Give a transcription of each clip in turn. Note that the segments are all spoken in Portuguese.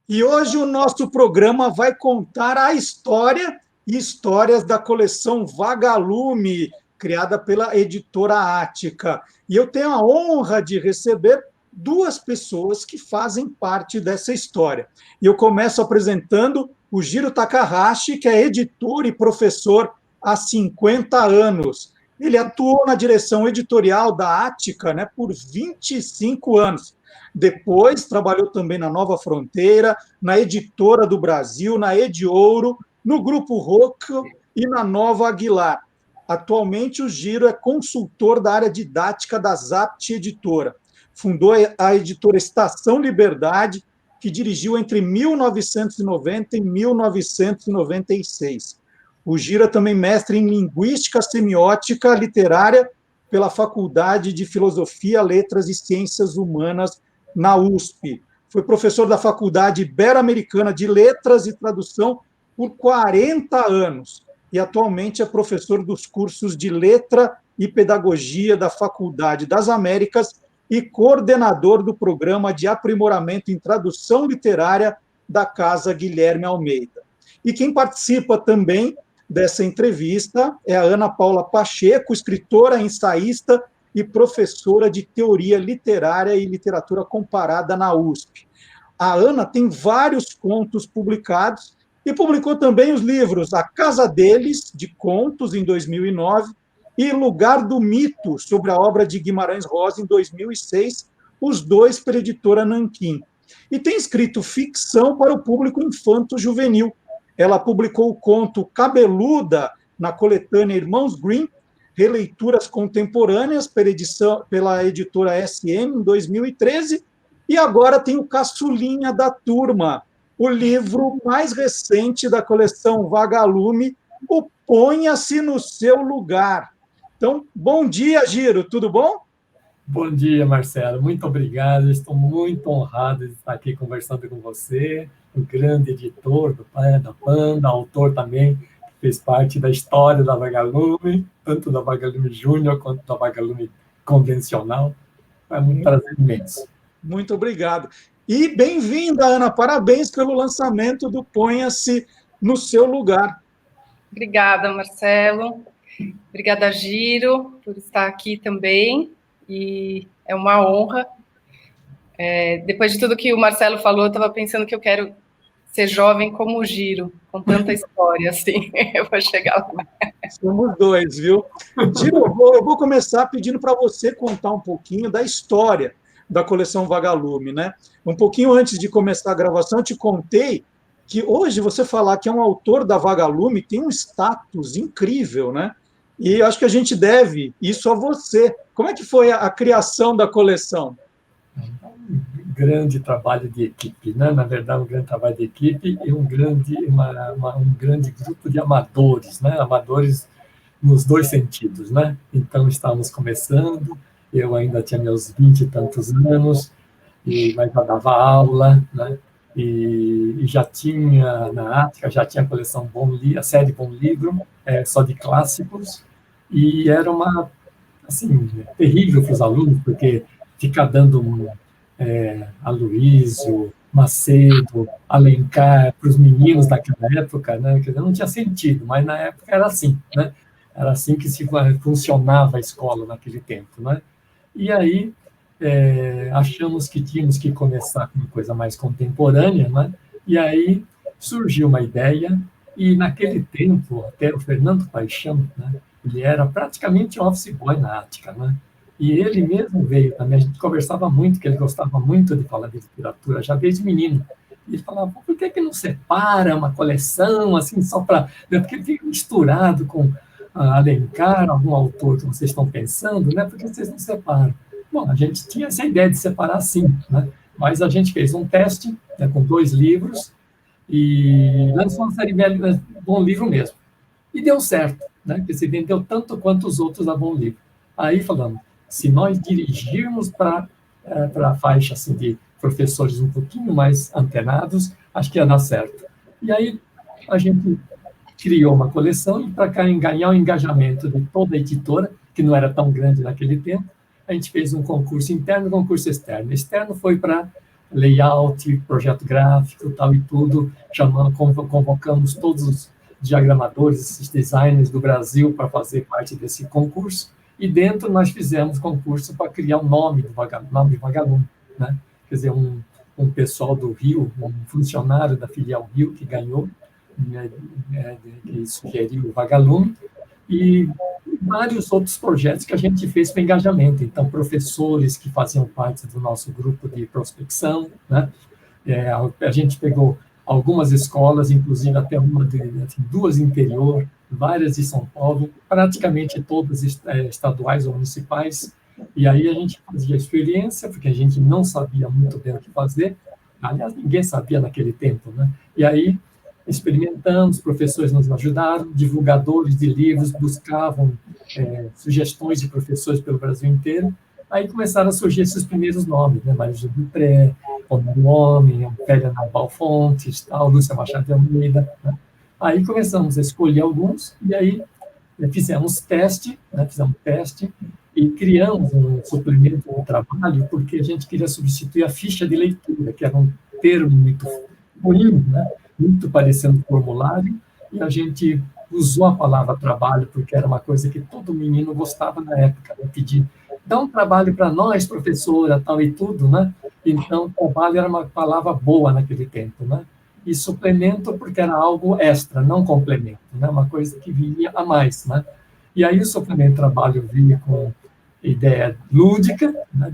E hoje o nosso programa vai contar a história e histórias da coleção Vagalume, criada pela editora Ática. E eu tenho a honra de receber duas pessoas que fazem parte dessa história. E eu começo apresentando o Jiro Takahashi, que é editor e professor há 50 anos. Ele atuou na direção editorial da Ática, né, por 25 anos. Depois trabalhou também na Nova Fronteira, na Editora do Brasil, na Ediouro, no Grupo Rocco e na Nova Aguilar. Atualmente, o Giro é consultor da área didática da Zapt Editora. Fundou a editora Estação Liberdade, que dirigiu entre 1990 e 1996. O Giro é também mestre em Linguística Semiótica Literária pela Faculdade de Filosofia, Letras e Ciências Humanas na USP. Foi professor da Faculdade Ibero-Americana de Letras e Tradução por 40 anos e atualmente é professor dos cursos de Letra e Pedagogia da Faculdade das Américas e coordenador do Programa de Aprimoramento em Tradução Literária da Casa Guilherme Almeida. E quem participa também dessa entrevista é a Ana Paula Pacheco, escritora, ensaísta e professora de Teoria Literária e Literatura Comparada na USP. A Ana tem vários contos publicados e publicou também os livros A Casa Deles, de contos, em 2009, e Lugar do Mito, sobre a obra de Guimarães Rosa, em 2006, os dois pela editora Nanquim. E tem escrito ficção para o público infanto-juvenil. Ela publicou o conto Cabeluda na coletânea Irmãos Grimm, Releituras Contemporâneas, pela editora SM, em 2013, e agora tem o Caçulinha da Turma, o livro mais recente da coleção Vagalume, o Ponha-se no Seu Lugar. Então, bom dia, Giro, tudo bom? Bom dia, Marcelo, muito obrigado, estou muito honrado de estar aqui conversando com você, o grande editor da Panda, autor também, fez parte da história da Vagalume, tanto da Vagalume Júnior quanto da Vagalume convencional. É um prazer imenso. Muito obrigado. E bem-vinda, Ana, parabéns pelo lançamento do Ponha-se no Seu Lugar. Obrigada, Marcelo. Obrigada, Giro, por estar aqui também. E é uma honra. Depois de tudo que o Marcelo falou, eu estava pensando que eu quero ser jovem como o Giro, com tanta história, assim. Eu vou chegar lá. Somos dois, viu? Giro, eu vou começar pedindo para você contar um pouquinho da história da coleção Vagalume, né? Um pouquinho antes de começar a gravação, eu te contei que hoje você falar que é um autor da Vagalume tem um status incrível, né? E acho que a gente deve isso a você. Como é que foi a criação da coleção? Um grande trabalho de equipe, né? Na verdade, um grande trabalho de equipe e um grande grupo de amadores, né? Amadores nos dois sentidos, né? Então, estávamos começando, eu ainda tinha meus 20 e tantos anos, mas já dava aula, né? E já tinha, na Ática, já tinha a coleção a série Bom Livro, só de clássicos, e era uma, assim, terrível para os alunos, porque ficar dando Aloysio, Macedo, Alencar, para os meninos daquela época, né? Quer dizer, não tinha sentido, mas na época era assim, né? Era assim que funcionava a escola naquele tempo, né? E aí achamos que tínhamos que começar com uma coisa mais contemporânea, né? E aí surgiu uma ideia, e naquele tempo, até o Fernando Paixão, né? Ele era praticamente office boy na Ática, né? E ele mesmo veio também, a gente conversava muito, que ele gostava muito de falar de literatura, já desde menino. E ele falava, por que não separa uma coleção, assim, só para... Porque fica misturado com Alencar, algum autor que vocês estão pensando, né? Por que vocês não separam? Bom, a gente tinha essa ideia de separar sim, né? Mas a gente fez um teste, né, com 2 livros e lançou uma série Bom Livro mesmo. E deu certo, né? Porque se vendeu tanto quanto os outros da Bom Livro. Aí falamos, se nós dirigirmos para a faixa assim, de professores um pouquinho mais antenados, acho que ia dar certo. E aí a gente criou uma coleção e para ganhar o engajamento de toda a editora, que não era tão grande naquele tempo, a gente fez um concurso interno e um concurso externo. Externo foi para layout, projeto gráfico, tal e tudo, convocamos todos os diagramadores, esses designers do Brasil para fazer parte desse concurso, e dentro nós fizemos concurso para criar o nome do Vagalume, né? Quer dizer, um pessoal do Rio, um funcionário da filial Rio que ganhou, né, que sugeriu o Vagalume, e vários outros projetos que a gente fez para engajamento. Então, professores que faziam parte do nosso grupo de prospecção, né? A gente pegou algumas escolas, inclusive até duas interior, várias de São Paulo, praticamente todas estaduais ou municipais, e aí a gente fazia experiência, porque a gente não sabia muito bem o que fazer, aliás, ninguém sabia naquele tempo, né? E aí experimentamos, professores nos ajudaram, divulgadores de livros buscavam sugestões de professores pelo Brasil inteiro, aí começaram a surgir esses primeiros nomes, né? Mário de Dupré, Homero Homem, Pélia Narbal Fontes, tal, Lúcia Machado de Almeida, né? Aí começamos a escolher alguns, e aí fizemos teste, né? Fizemos teste, e criamos um suplemento de trabalho, porque a gente queria substituir a ficha de leitura, que era um termo muito ruim, né? Muito parecendo formulário, e a gente usou a palavra trabalho, porque era uma coisa que todo menino gostava na época, né? Pedir, dá um trabalho para nós, professora, tal e tudo, né? Então, trabalho era uma palavra boa naquele tempo, né? E suplemento porque era algo extra, não complemento, né? Uma coisa que vinha a mais, né? E aí o suplemento trabalho vinha com ideia lúdica, né?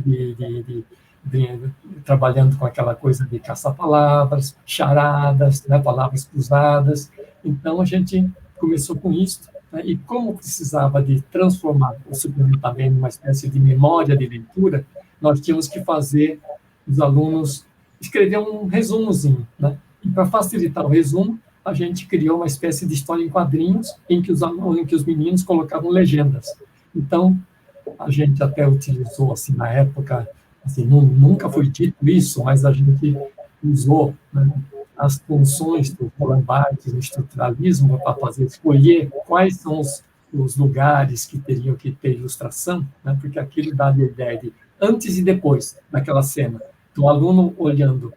Trabalhando com aquela coisa de caça-palavras, charadas, né? Palavras cruzadas. Então, a gente começou com isso, né? E como precisava de transformar o suplemento também numa espécie de memória de leitura, nós tínhamos que fazer os alunos escrever um resumozinho, né? E para facilitar o resumo, a gente criou uma espécie de história em quadrinhos em que os meninos colocavam legendas. Então, a gente até utilizou, assim, na época, assim, nunca foi dito isso, mas a gente usou, né, as funções do Roland Barthes, do estruturalismo, para escolher quais são os lugares que teriam que ter ilustração, né, porque aquilo dá a ideia de antes e depois daquela cena. Então, o aluno olhando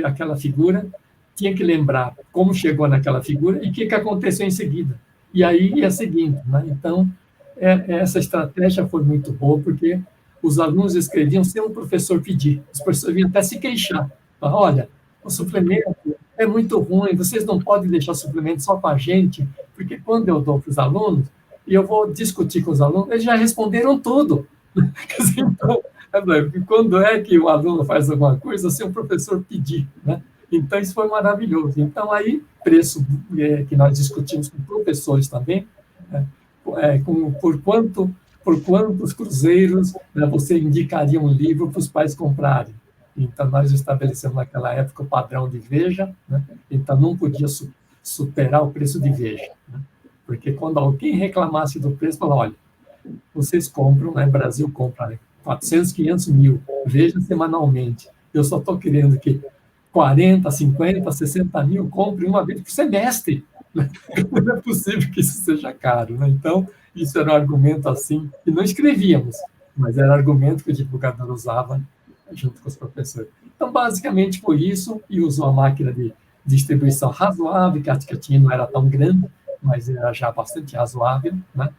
aquela figura tinha que lembrar como chegou naquela figura e o que aconteceu em seguida. E aí ia seguindo, né? Então, essa estratégia foi muito boa, porque os alunos escreviam sem o professor pedir. Os professores vinham até se queixar. Falavam, olha, o suplemento é muito ruim, vocês não podem deixar o suplemento só com a gente, porque quando eu dou para os alunos, e eu vou discutir com os alunos, eles já responderam tudo. Então, quando é que o aluno faz alguma coisa sem o professor pedir, né? Então, isso foi maravilhoso. Então, aí, preço que nós discutimos com professores também, né? Por quantos cruzeiros, né, você indicaria um livro para os pais comprarem? Então, nós estabelecemos naquela época o padrão de Veja, né? Então, não podia superar o preço de Veja, né? Porque quando alguém reclamasse do preço, falava, olha, vocês compram, né, Brasil compra, né, 400, 500 mil, Veja semanalmente, eu só estou querendo que 40, 50, 60 mil compre uma vez por semestre. Não é possível que isso seja caro, né? Então, isso era um argumento assim, que não escrevíamos, mas era argumento que o divulgador usava junto com os professores. Então, basicamente foi isso, e usou a máquina de distribuição razoável, que a Ticketinha não era tão grande, mas era já bastante razoável, né?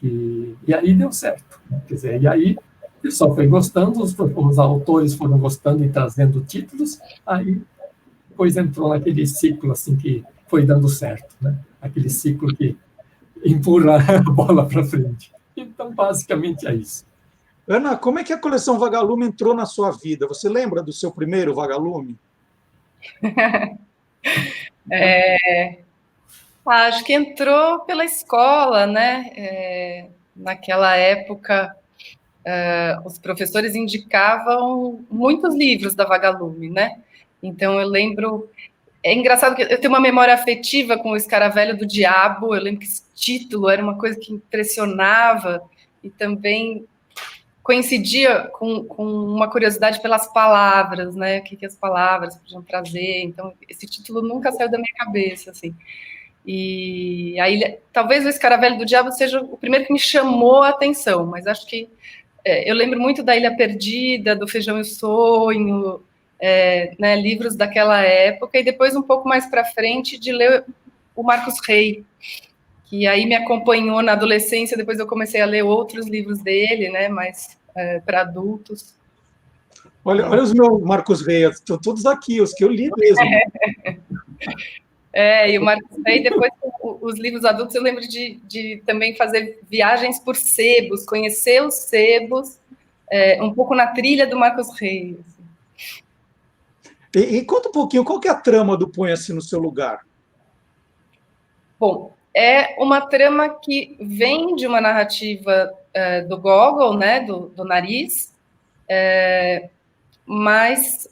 E aí deu certo, né? Quer dizer, e aí o pessoal foi gostando, os autores foram gostando e trazendo títulos, aí depois entrou naquele ciclo assim que foi dando certo, né? Aquele ciclo que empurra a bola para frente. Então, basicamente é isso. Ana, como é que a coleção Vagalume entrou na sua vida? Você lembra do seu primeiro Vagalume? Acho que entrou pela escola, né? Naquela época, os professores indicavam muitos livros da Vagalume, né? Então, eu lembro... É engraçado que eu tenho uma memória afetiva com o Escaravelho do Diabo, eu lembro que esse título era uma coisa que impressionava e também coincidia com uma curiosidade pelas palavras, né? O que as palavras podiam trazer. Então, esse título nunca saiu da minha cabeça, assim. E aí, talvez o Escaravelho do Diabo seja o primeiro que me chamou a atenção, mas acho que eu lembro muito da Ilha Perdida, do Feijão e o Sonho, né, livros daquela época, e depois, um pouco mais para frente, de ler o Marcos Rey, que aí me acompanhou na adolescência. Depois eu comecei a ler outros livros dele, né, mais para adultos. Olha os meus Marcos Rey, estão todos aqui, os que eu li mesmo. E o Marcos Rey, depois os livros adultos, eu lembro de também fazer viagens por sebos, conhecer os sebos, um pouco na trilha do Marcos Rey. E conta um pouquinho, qual que é a trama do Ponha-se no Seu Lugar? Bom, é uma trama que vem de uma narrativa do Gogol, né, do Nariz, mas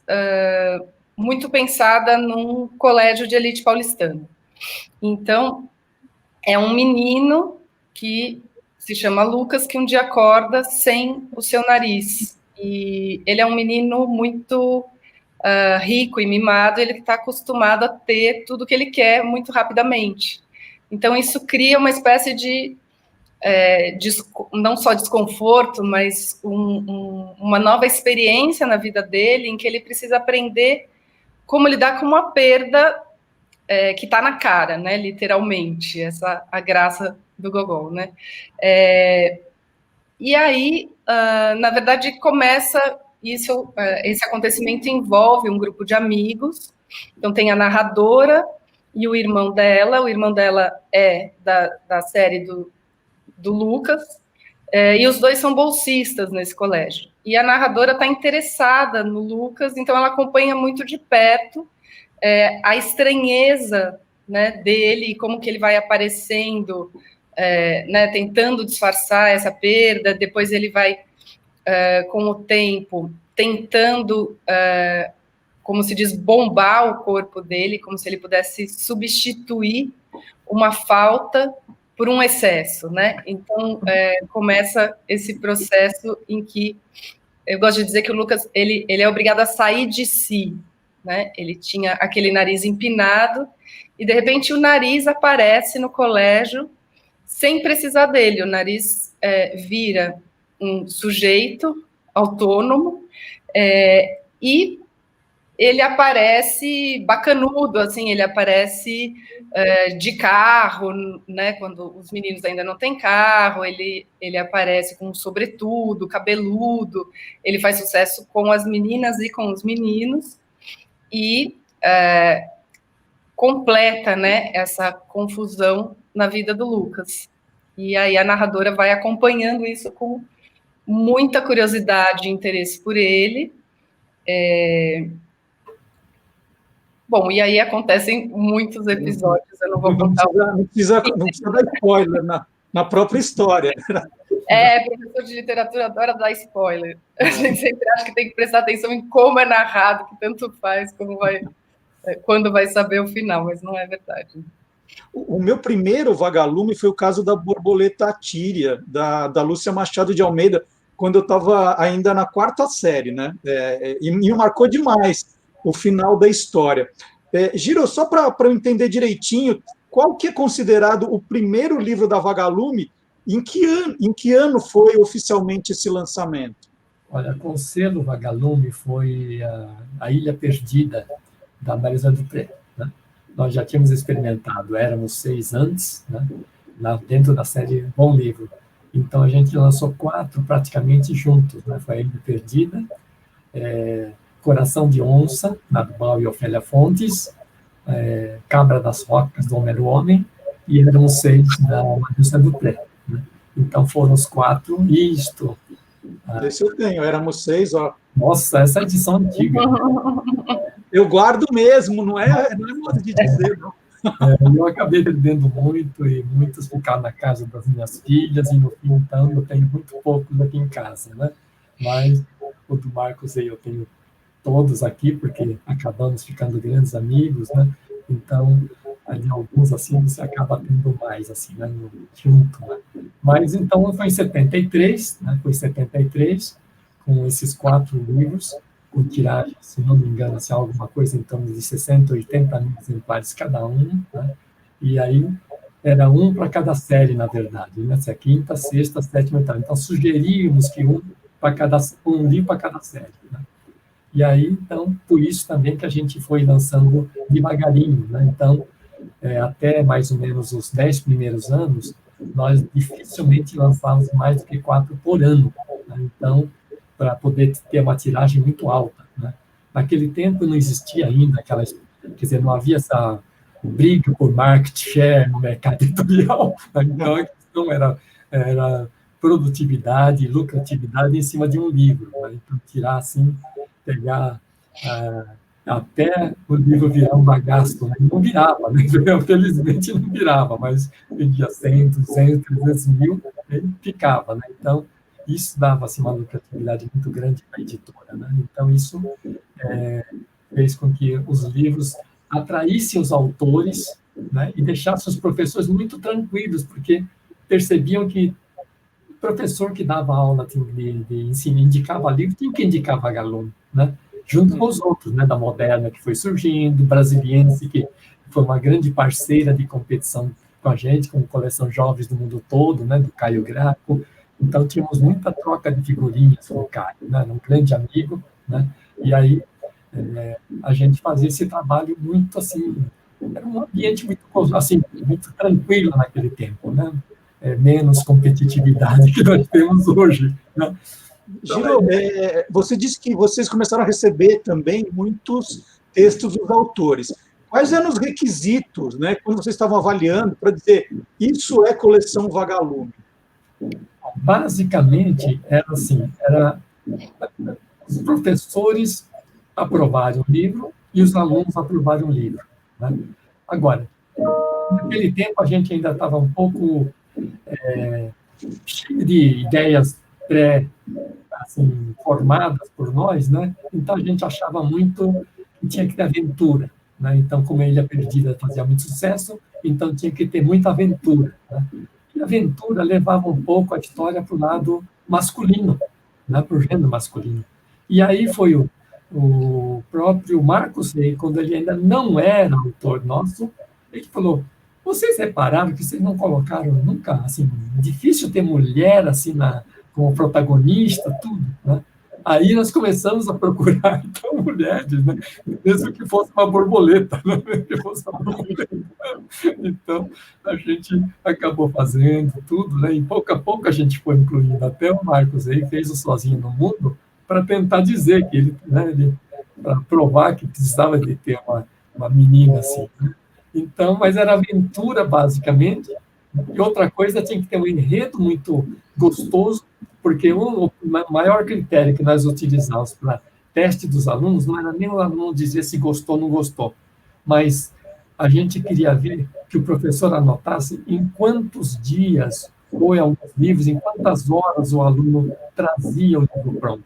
muito pensada num colégio de elite paulistano. Então, é um menino que se chama Lucas, que um dia acorda sem o seu nariz. E ele é um menino muito rico e mimado, ele está acostumado a ter tudo que ele quer muito rapidamente. Então, isso cria uma espécie de não só desconforto, mas uma nova experiência na vida dele, em que ele precisa aprender como lidar com uma perda que está na cara, né, literalmente, essa a graça do Gogol, né? E aí, na verdade, começa isso, esse acontecimento envolve um grupo de amigos. Então tem a narradora e o irmão dela é da série do Lucas, e os dois são bolsistas nesse colégio. E a narradora está interessada no Lucas, então ela acompanha muito de perto a estranheza, né, dele, como que ele vai aparecendo, né, tentando disfarçar essa perda. Depois ele vai, com o tempo, tentando, como se diz, bombar o corpo dele, como se ele pudesse substituir uma falta por um excesso, né? Então, começa esse processo em que eu gosto de dizer que o Lucas ele é obrigado a sair de si, né? Ele tinha aquele nariz empinado e, de repente, o nariz aparece no colégio sem precisar dele. O nariz vira um sujeito autônomo e ele aparece bacanudo, assim, ele aparece de carro, né, quando os meninos ainda não têm carro, ele aparece com um sobretudo, cabeludo, ele faz sucesso com as meninas e com os meninos, e completa, né, essa confusão na vida do Lucas. E aí a narradora vai acompanhando isso com muita curiosidade e interesse por ele. Bom, e aí acontecem muitos episódios, eu não vou contar. Não precisa dar spoiler na própria história. Professor de literatura adora dar spoiler. A gente sempre acha que tem que prestar atenção em como é narrado, que tanto faz, quando vai saber o final, mas não é verdade. O meu primeiro vagalume foi o caso da Borboleta Tíria, da Lúcia Machado de Almeida, quando eu estava ainda na 4ª série, né? E me marcou demais o final da história. Giro, só para eu entender direitinho, qual que é considerado o primeiro livro da Vagalume? Em que ano foi oficialmente esse lançamento? Olha, com o selo Vagalume foi a Ilha Perdida, da Marisa Dupré, né? Nós já tínhamos experimentado, éramos 6 antes, né? Dentro da série Bom Livro. Então, a gente lançou 4 praticamente juntos, né? Foi a Ilha Perdida, Coração de Onça, Narbal e Ofélia Fontes, Cabra das Rocas, do Homero Homem, e Éramos 6, da Marisa Dupré, né? Então, foram os 4, e isto... Esse eu tenho, Éramos 6, ó. Nossa, essa edição antiga. Eu guardo mesmo, não é modo de dizer, não. Eu acabei perdendo muito, e muitos ficaram na casa das minhas filhas, e no fim, então, eu tenho muito poucos aqui em casa, né? Mas o do Marcos eu tenho todos aqui, porque acabamos ficando grandes amigos, né? Então, ali alguns, assim, você acaba tendo mais, assim, né? Junto, né? Mas, então, foi em 73, né? Foi em 73, com esses 4 livros, com tiragem, se não me engano, assim, alguma coisa em torno de 60, 80 mil exemplares cada um, né? E aí era um para cada série, na verdade, né? Se é 5ª, 6ª, 7ª, 8ª. Então, sugeríamos que um livro para cada série, né? E aí, então, por isso também que a gente foi lançando devagarinho, né? Então, até mais ou menos os 10 primeiros anos, nós dificilmente lançávamos mais do que 4 por ano, né? Então, para poder ter uma tiragem muito alta, né? Naquele tempo não existia ainda aquelas, quer dizer, não havia essa briga por market share no mercado editorial, né? Então a questão era produtividade, lucratividade em cima de um livro, né? Então tirar assim, pegar até o livro virar um bagaço, né? Não virava, né? Felizmente não virava, mas vendia 100, 200, 300 mil, ele ficava, né? Então isso dava assim, uma lucratividade muito grande para a editora, né? Então isso fez com que os livros atraíssem os autores, né? E deixassem os professores muito tranquilos, porque percebiam que o professor que dava aula de ensino, indicava livro, tinha que indicar vagalume, né? Junto com os outros, né? Da Moderna, que foi surgindo, Brasiliense, que foi uma grande parceira de competição com a gente, com a coleção Jovens do Mundo Todo, né? Do Caio Graco. Então, tínhamos muita troca de figurinhas com o Caio, né? Um grande amigo, né? E aí, a gente fazia esse trabalho muito, assim, era um ambiente muito, assim, muito tranquilo naquele tempo, né? Menos competitividade que nós temos hoje, né? Giro, você disse que vocês começaram a receber também muitos textos dos autores. Quais eram os requisitos, né, quando vocês estavam avaliando, para dizer isso é coleção Vagalume? Basicamente, era assim, os professores aprovarem o livro e os alunos aprovarem o livro, né? Agora, naquele tempo a gente ainda estava um pouco cheio de ideias assim, formadas por nós, né? Então a gente achava muito que tinha que ter aventura, né? Então, como a Ilha Perdida fazia muito sucesso, então tinha que ter muita aventura, né? E a aventura levava um pouco a história para o lado masculino, né? Para o gênero masculino. E aí foi o próprio Marcos Rey, quando ele ainda não era autor nosso, ele falou: vocês repararam que vocês não colocaram nunca, assim, difícil ter mulher assim como protagonista, tudo, né? Aí nós começamos a procurar, então, mulheres, né? Mesmo que fosse uma borboleta, né? Que fosse uma borboleta. Então, a gente acabou fazendo tudo, né? E pouco a pouco a gente foi incluindo. Até o Marcos aí fez o Sozinho no Mundo para tentar dizer que ele, né, para provar que precisava de ter uma menina assim, né? Então, mas era aventura, basicamente. E outra coisa, tinha que ter um enredo muito gostoso, porque o maior critério que nós utilizávamos para teste dos alunos não era nem o aluno dizer se gostou ou não gostou, mas a gente queria ver que o professor anotasse em quantos dias ou em alguns livros, em quantas horas o aluno trazia o livro pronto.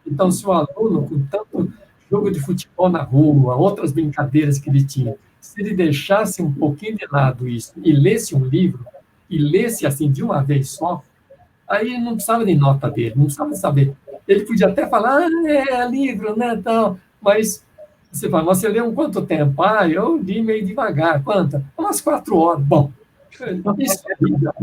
Então, se o aluno, com tanto jogo de futebol na rua, outras brincadeiras que ele tinha, se ele deixasse um pouquinho de lado isso e lesse um livro, e lesse assim de uma vez só, aí não precisava de nota dele, não precisava saber. Ele podia até falar, livro, né, tal, mas você fala, mas você leu quanto tempo? Eu li meio devagar. Quanto? Umas 4 horas. Bom, isso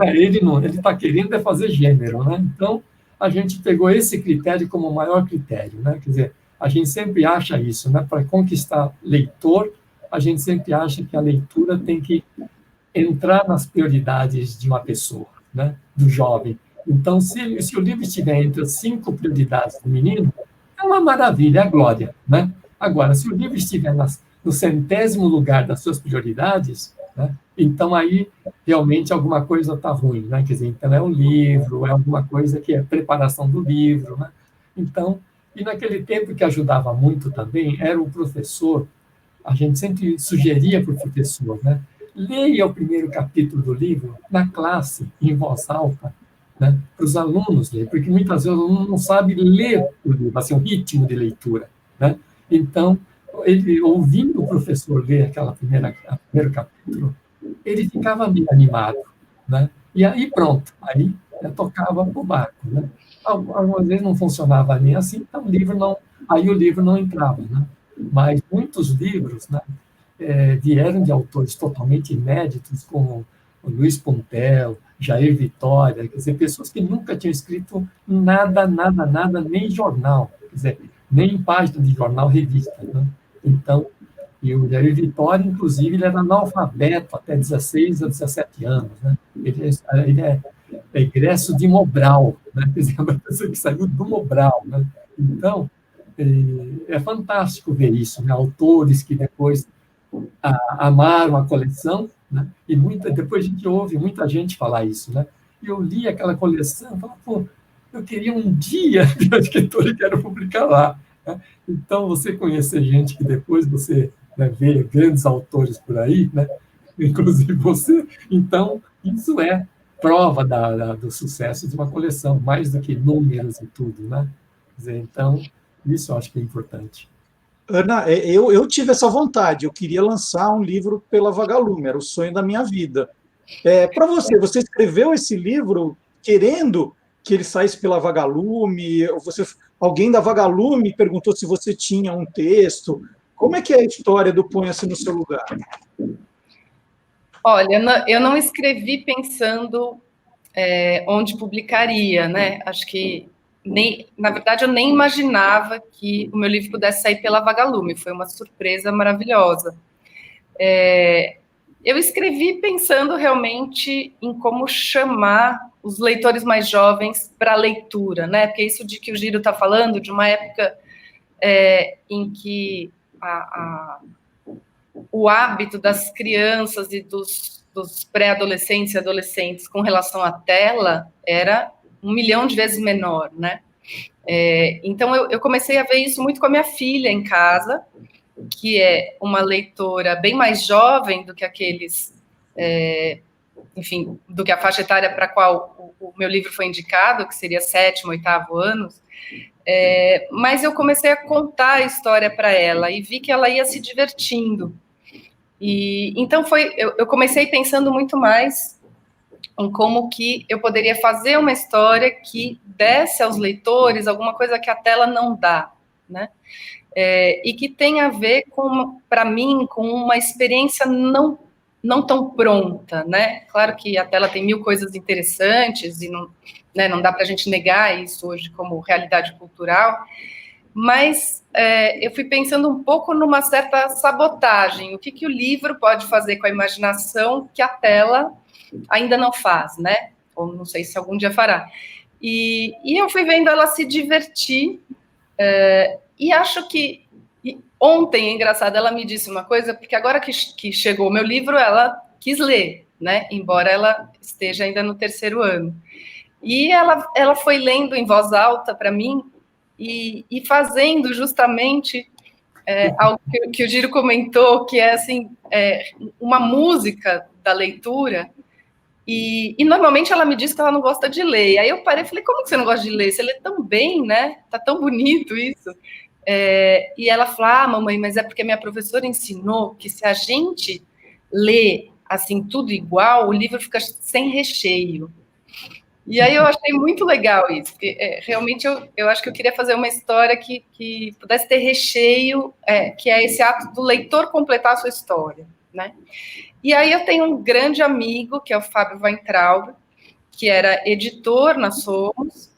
ele está querendo fazer gênero, né? Então, a gente pegou esse critério como o maior critério, né? Quer dizer, a gente sempre acha isso, né? Para conquistar leitor, a gente sempre acha que a leitura tem que entrar nas prioridades de uma pessoa, né? Do jovem. Então, se o livro estiver entre as 5 prioridades do menino, é uma maravilha, é a glória, né? Agora, se o livro estiver no 100º lugar das suas prioridades, né? Então aí realmente alguma coisa está ruim, né? Quer dizer, então é um livro, é alguma coisa que é preparação do livro, né? Então, e naquele tempo que ajudava muito também era o professor. A gente sempre sugeria para o professor, né? Leia o primeiro capítulo do livro na classe, em voz alta, né? Para os alunos lerem, porque muitas vezes o aluno não sabe ler o livro, assim, o ritmo de leitura, né? Então, ele, ouvindo o professor ler o primeiro capítulo, ele ficava meio animado, né? E aí pronto, aí tocava o barco, né? Algumas vezes não funcionava nem assim, então aí o livro não entrava, né? Mas muitos livros, né, vieram de autores totalmente inéditos, como o Luiz Puntel, Jair Vitória, quer dizer, pessoas que nunca tinham escrito nada, nem jornal. Quer dizer, nem em página de jornal, revista, né? Então, e o Jair Vitória, inclusive, ele era analfabeto até 16 ou 17 anos, né? Ele é egresso de Mobral, né? Quer dizer, uma pessoa que saiu do Mobral, né? Então, é fantástico ver isso, né? Autores que depois amaram a coleção, né? E depois a gente ouve muita gente falar isso, né? E eu li aquela coleção e falava, pô, eu queria um dia de uma escritora e quero publicar lá, né? Então, você conhecer gente que depois você, né, vê grandes autores por aí, né? Inclusive você, então, isso é prova do sucesso de uma coleção, mais do que números e tudo, né? Quer dizer, então, isso eu acho que é importante. Ana, eu tive essa vontade, eu queria lançar um livro pela Vagalume, era o sonho da minha vida. Para você escreveu esse livro querendo que ele saísse pela Vagalume? Alguém da Vagalume perguntou se você tinha um texto? Como é que é a história do Ponha-se no Seu Lugar? Olha, eu não escrevi pensando onde publicaria, né? Acho que, na verdade, eu nem imaginava que o meu livro pudesse sair pela Vagalume, foi uma surpresa maravilhosa. Eu escrevi pensando realmente em como chamar os leitores mais jovens para a leitura, né? Porque isso de que o Giro está falando, de uma época em que o hábito das crianças e dos pré-adolescentes e adolescentes com relação à tela era 1 milhão de vezes menor, né? Então, eu comecei a ver isso muito com a minha filha em casa, que é uma leitora bem mais jovem do que aqueles, enfim, do que a faixa etária para a qual o meu livro foi indicado, que seria 7º, 8º anos, mas eu comecei a contar a história para ela e vi que ela ia se divertindo. E então eu comecei pensando muito mais em como que eu poderia fazer uma história que desse aos leitores alguma coisa que a tela não dá, né? E que tem a ver para mim, com uma experiência não tão pronta, né? Claro que a tela tem 1000 coisas interessantes e não dá para a gente negar isso hoje como realidade cultural, mas eu fui pensando um pouco numa certa sabotagem. O que o livro pode fazer com a imaginação que a tela ainda não faz, né? Ou não sei se algum dia fará. E eu fui vendo ela se divertir, e acho que ontem, é engraçado, ela me disse uma coisa, porque agora que chegou o meu livro, ela quis ler, né? Embora ela esteja ainda no 3º ano. E ela foi lendo em voz alta para mim, e fazendo justamente algo que o Giro comentou, que é assim, uma música da leitura, e normalmente ela me diz que ela não gosta de ler. Aí eu parei e falei, como que você não gosta de ler? Você lê tão bem, né? Tá tão bonito isso. E ela falou, mamãe, mas é porque minha professora ensinou que se a gente lê assim tudo igual, o livro fica sem recheio. E aí eu achei muito legal isso, porque realmente eu acho que eu queria fazer uma história que pudesse ter recheio, que é esse ato do leitor completar a sua história, né? E aí eu tenho um grande amigo, que é o Fábio Weintraub, que era editor na Somos,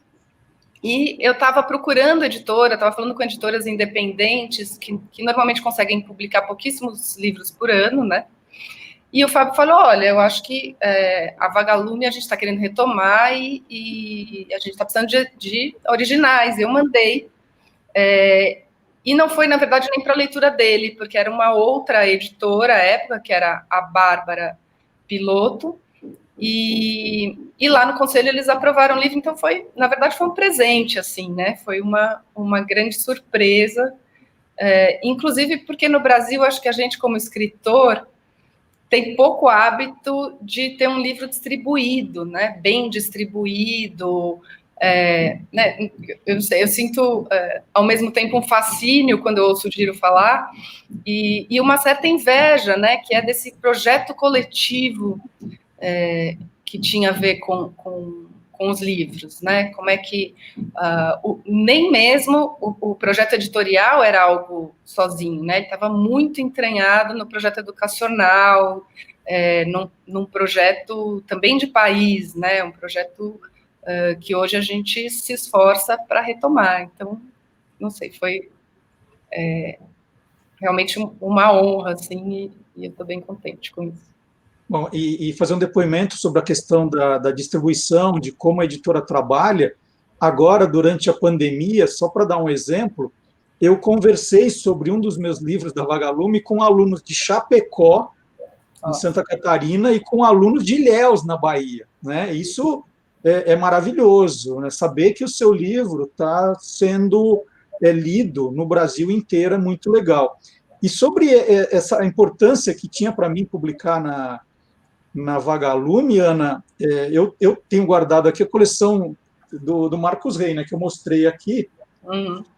e eu estava procurando editora, estava falando com editoras independentes, que normalmente conseguem publicar pouquíssimos livros por ano, né? E o Fábio falou, olha, eu acho que a Vagalume a gente está querendo retomar e a gente está precisando de originais. Eu mandei, e não foi, na verdade, nem para a leitura dele, porque era uma outra editora à época, que era a Bárbara Piloto, e lá no conselho eles aprovaram o livro, então na verdade, foi um presente, assim, né? Foi uma grande surpresa, inclusive porque no Brasil, acho que a gente, como escritor, tem pouco hábito de ter um livro distribuído, né? Bem distribuído, né? Eu sinto, ao mesmo tempo, um fascínio quando eu ouço o Giro falar, e uma certa inveja, né? Que é desse projeto coletivo que tinha a ver com os livros, né? Como é que nem mesmo o projeto editorial era algo sozinho, né? Ele estava muito entranhado no projeto educacional, num projeto também de país, né? Um projeto que hoje a gente se esforça para retomar. Então, não sei, foi realmente uma honra, assim, e eu estou bem contente com isso. Bom, e fazer um depoimento sobre a questão da distribuição, de como a editora trabalha. Agora, durante a pandemia, só para dar um exemplo, eu conversei sobre um dos meus livros da Vagalume com alunos de Chapecó, em Santa Catarina, e com alunos de Ilhéus, na Bahia. Né? Isso é maravilhoso, né? Saber que o seu livro está sendo lido no Brasil inteiro é muito legal. E sobre essa importância que tinha para mim publicar na Vagalume, Ana, eu tenho guardado aqui a coleção do Marcos Rey, né, que eu mostrei aqui,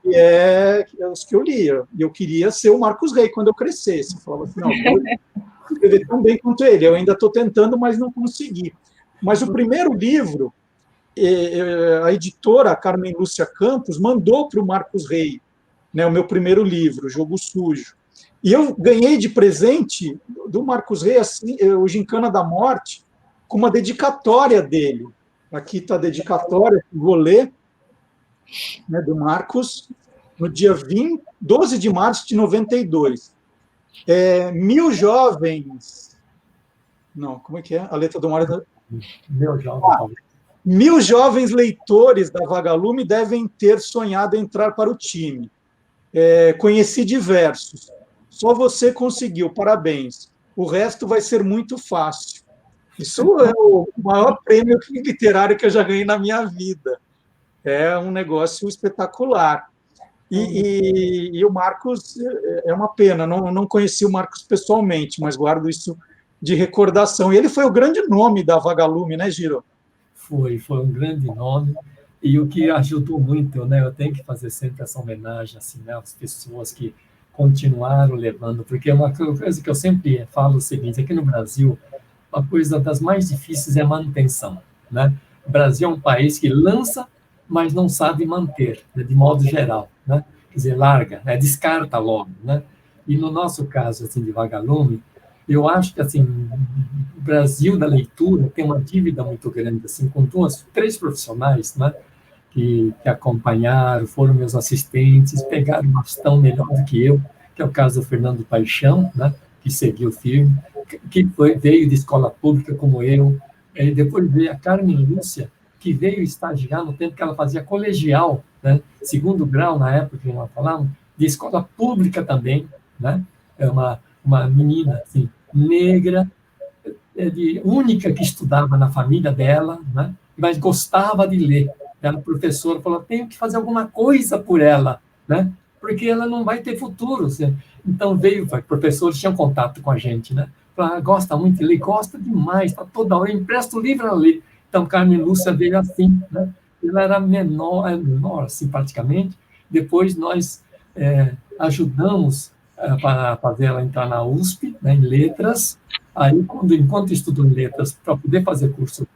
que é os que eu lia. E eu queria ser o Marcos Rey quando eu crescesse. Eu falava assim, não, eu vou escrever tão bem quanto ele. Eu ainda estou tentando, mas não consegui. Mas o primeiro livro, a editora a Carmen Lúcia Campos mandou para o Marcos Rey, né, o meu primeiro livro, Jogo Sujo. E eu ganhei de presente do Marcos Rey assim, o Gincana da Morte, com uma dedicatória dele. Aqui está a dedicatória, vou ler, né, do Marcos, no dia 12 de março de 92. 1000 jovens... Não, como é que é? A letra do Mário... Meu jovem. 1000 jovens leitores da Vagalume devem ter sonhado entrar para o time. Conheci diversos. Só você conseguiu, parabéns. O resto vai ser muito fácil. Isso é o maior prêmio literário que eu já ganhei na minha vida. É um negócio espetacular. E o Marcos, é uma pena, não conheci o Marcos pessoalmente, mas guardo isso de recordação. E ele foi o grande nome da Vagalume, né, Giro? Foi um grande nome. E o que ajudou muito, né? Eu tenho que fazer sempre essa homenagem assim, né, às pessoas que continuaram levando, porque uma coisa que eu sempre falo é o seguinte, aqui no Brasil, uma coisa das mais difíceis é a manutenção, né? O Brasil é um país que lança, mas não sabe manter, né, de modo geral, né? Quer dizer, larga, né, descarta logo, né? E no nosso caso, assim, de Vagalume, eu acho que, assim, o Brasil da leitura tem uma dívida muito grande, assim, com 3 profissionais, né? Que acompanharam, foram meus assistentes, pegaram um bastão melhor do que eu, que é o caso do Fernando Paixão, né, que seguiu firme, que veio de escola pública como eu, e depois veio a Carmen Lúcia, que veio estagiar no tempo que ela fazia colegial, né, 2º grau, na época que nós falávamos, de escola pública também, né, é uma menina assim, negra, única que estudava na família dela, né, mas gostava de ler. A professora falou, tenho que fazer alguma coisa por ela, né? Porque ela não vai ter futuro. Então veio, professores tinham contato com a gente, né? Falaram, gosta muito de ler, gosta demais, está toda hora, empresta o livro a ler. Então, Carmen Lúcia veio assim, né? Ela era menor assim, praticamente. Depois nós ajudamos para fazer ela entrar na USP, né, em letras. Aí, enquanto estudou em letras, para poder fazer curso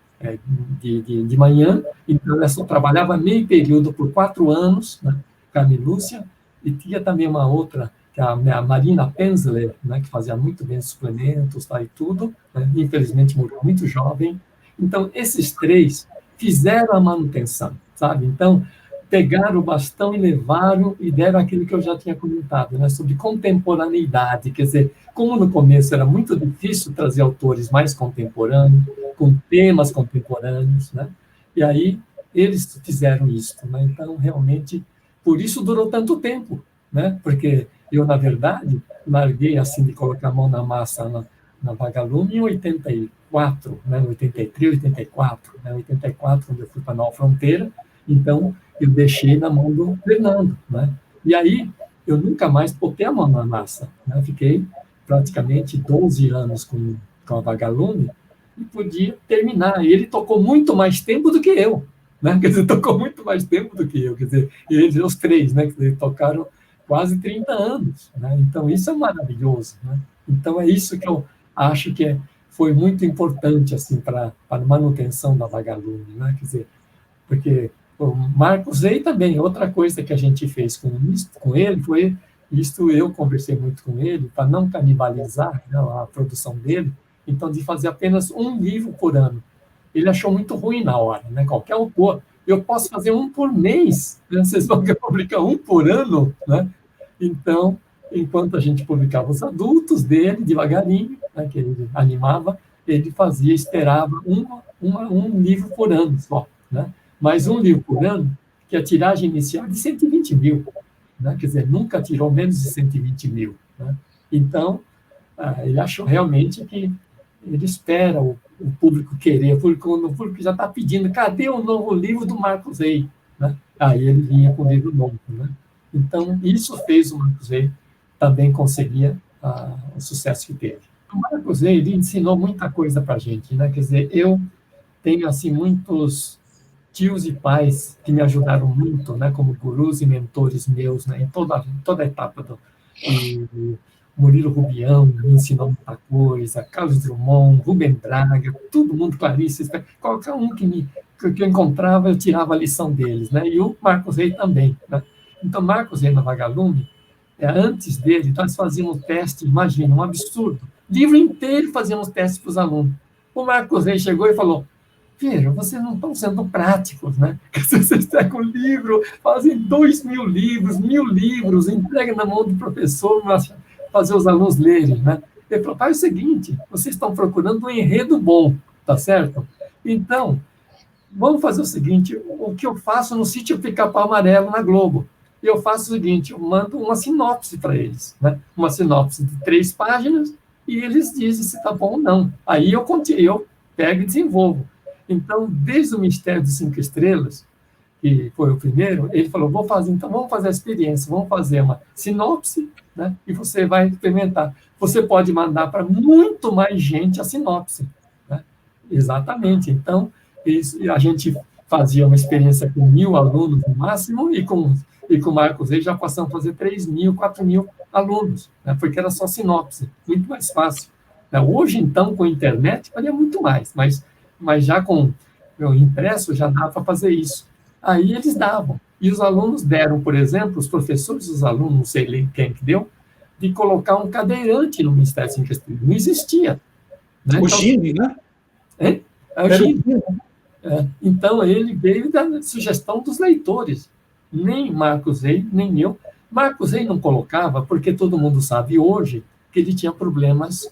de manhã, então ela só trabalhava meio período por 4 anos, né, Carmen Lúcia, e tinha também uma outra, que é a Marina Penzler, né, que fazia muito bem suplementos, tá, e tudo, né, infelizmente morreu muito jovem. Então, esses 3 fizeram a manutenção, sabe? Então, pegaram o bastão e levaram e deram aquilo que eu já tinha comentado, né, sobre contemporaneidade, quer dizer, como no começo era muito difícil trazer autores mais contemporâneos, com temas contemporâneos, né, e aí eles fizeram isso, né, então, realmente, por isso durou tanto tempo, né, porque eu, na verdade, larguei assim de colocar a mão na massa na Vagalume em 84, né, 83, 84, né, 84, quando eu fui para Nova Fronteira, então, eu deixei na mão do Fernando, né? E aí, eu nunca mais botei a mão na massa, né? Fiquei praticamente 12 anos com a Vagalume e podia terminar. E ele tocou muito mais tempo do que eu, né? Quer dizer, tocou muito mais tempo do que eu, quer dizer, eles, os 3, né? Quer dizer, tocaram quase 30 anos, né? Então, isso é maravilhoso, né? Então, é isso que eu acho que foi muito importante, assim, para a manutenção da Vagalume, né? Quer dizer, porque o Marcos Rey também, outra coisa que a gente fez com ele foi, eu conversei muito com ele, para não canibalizar, né, a produção dele, então de fazer apenas um livro por ano. Ele achou muito ruim na hora, né? Qualquer autor eu posso fazer um por mês, né? Vocês vão publicar um por ano, né? Então, enquanto a gente publicava os adultos dele, devagarinho, né, que ele animava, ele fazia, esperava um livro por ano só, né? Mas um livro por ano, que a tiragem inicial é de 120 mil, né? Quer dizer, nunca tirou menos de 120 mil, né? Então, ele achou realmente que ele espera o público querer, quando o público já está pedindo, cadê o novo livro do Marcos Rey? Né? Aí ele vinha com o livro novo, né? Então, isso fez o Marcos Rey também conseguir o sucesso que teve. O Marcos Rey, ele ensinou muita coisa para a gente, né? Quer dizer, eu tenho, assim, muitos tios e pais que me ajudaram muito, né? Como gurus e mentores meus, né? Em toda a etapa do Murilo Rubião me ensinou muita coisa, Carlos Drummond, Rubem Braga, todo mundo, Clarice, qualquer um que eu encontrava, eu tirava a lição deles, né? E o Marcos Rey também, né? Então, Marcos Rey na Vagalume, antes dele, nós fazíamos teste, imagina, um absurdo. Livro inteiro fazíamos teste para os alunos. O Marcos Rey chegou e falou, Vieira, vocês não estão sendo práticos, né? Vocês pegam o livro, fazem 2.000 livros, 1.000 livros, entregam na mão do professor, fazer os alunos lerem, né? Ele falou, é o seguinte, vocês estão procurando um enredo bom, tá certo? Então, vamos fazer o seguinte, o que eu faço no sítio Pica-Pau Amarelo, na Globo, eu faço o seguinte, eu mando uma sinopse para eles, né? Uma sinopse de 3 páginas, e eles dizem se está bom ou não. Aí eu pego e desenvolvo. Então, desde o Mistério dos 5 Estrelas, que foi o primeiro, ele falou, vamos fazer a experiência, vamos fazer uma sinopse, né? E você vai experimentar. Você pode mandar para muito mais gente a sinopse, né? Exatamente. Então, a gente fazia uma experiência com 1.000 alunos no máximo, e com o Marcos Rey já passamos a fazer 3.000, 4.000 alunos, né? Porque era só sinopse, muito mais fácil. Hoje, então, com a internet, faria muito mais, mas já com o impresso já dá para fazer isso. Aí eles davam. E os alunos deram, por exemplo, os professores dos alunos, não sei quem que deu, de colocar um cadeirante no Ministério Sem Questão. Não existia. Né? O Gini, né? É o Gini. Então, ele veio da sugestão dos leitores. Nem Marcos Rey, nem eu. Marcos Rey não colocava, porque todo mundo sabe hoje que ele tinha problemas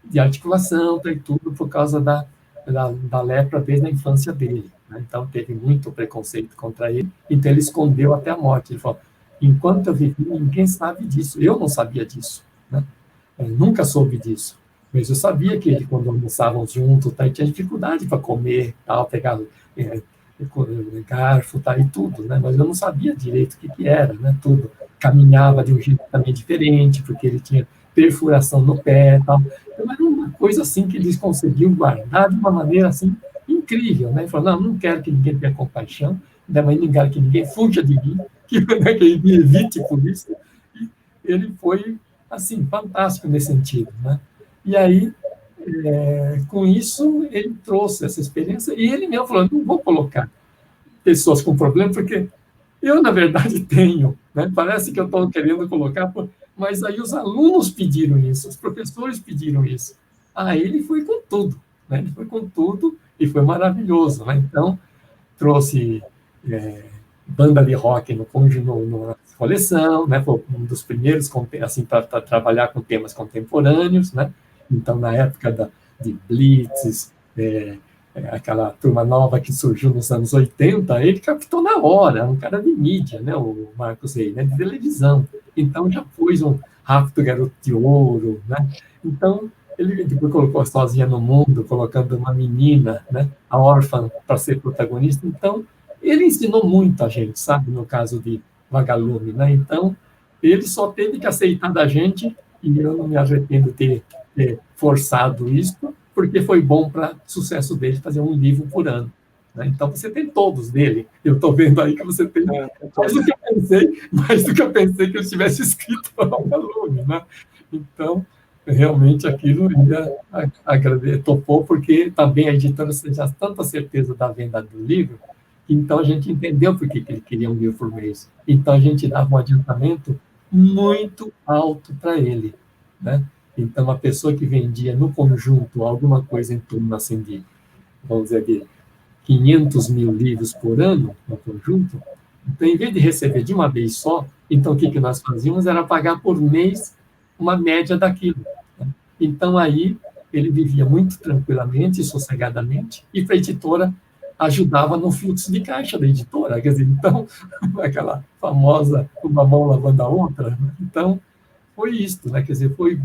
de articulação e tudo por causa da lepra desde a infância dele, né? Então, teve muito preconceito contra ele, então ele escondeu até a morte. Ele falou, enquanto eu vivi, ninguém sabe disso. Eu não sabia disso, né? Eu nunca soube disso. Mas eu sabia que ele, quando almoçávamos juntos, tinha dificuldade para comer, pegar garfo e tudo, né? Mas eu não sabia direito o que era, né? Tudo. Caminhava de um jeito também diferente, porque ele tinha perfuração no pé, tal. Então, era uma coisa assim que eles conseguiam guardar de uma maneira assim incrível, né? Ele falou, não quero que ninguém tenha compaixão, mas não quero que ninguém fuja de mim, que ele me evite por isso. E ele foi, assim, fantástico nesse sentido, né? E aí, com isso, ele trouxe essa experiência, e ele mesmo falou, não vou colocar pessoas com problema, porque eu, na verdade, tenho, né? Parece que eu estou querendo colocar, mas aí os alunos pediram isso, os professores pediram isso. Ele foi com tudo, né? Ele foi com tudo e foi maravilhoso, né? Então, trouxe banda de rock na coleção, né? Foi um dos primeiros assim, para trabalhar com temas contemporâneos, né? Então, na época de Blitz, aquela turma nova que surgiu nos anos 80, ele captou na hora, um cara de mídia, né? O Marcos Rey, né? De televisão. Então, já pôs um Rápido Garoto de Ouro, né? Então, ele depois colocou Sozinha no Mundo, colocando uma menina, né? A órfã, para ser protagonista. Então, ele ensinou muito a gente, sabe? No caso de Vagalume, né? Então, ele só teve que aceitar da gente, e eu não me arrependo de ter forçado isso, porque foi bom para o sucesso dele fazer um livro por ano. Né? Então, você tem todos dele. Eu estou vendo aí que você tem mais do que eu pensei que eu tivesse escrito para o Vagalume, né? Então, realmente aquilo ia agradecer, topou, porque também a editora já tanta certeza da venda do livro, então a gente entendeu por que ele queria um livro por mês. Então, a gente dava um adiantamento muito alto para ele, né? Então, uma pessoa que vendia no conjunto alguma coisa em torno, assim, de, vamos dizer, de 500 mil livros por ano no conjunto. Então, em vez de receber de uma vez só, então o que nós fazíamos era pagar por mês uma média daquilo, né? Então, aí, ele vivia muito tranquilamente, sossegadamente, e a editora ajudava no fluxo de caixa da editora. Quer dizer, então, aquela famosa uma mão lavando a outra, né? Então, foi isto, né? Quer dizer, foi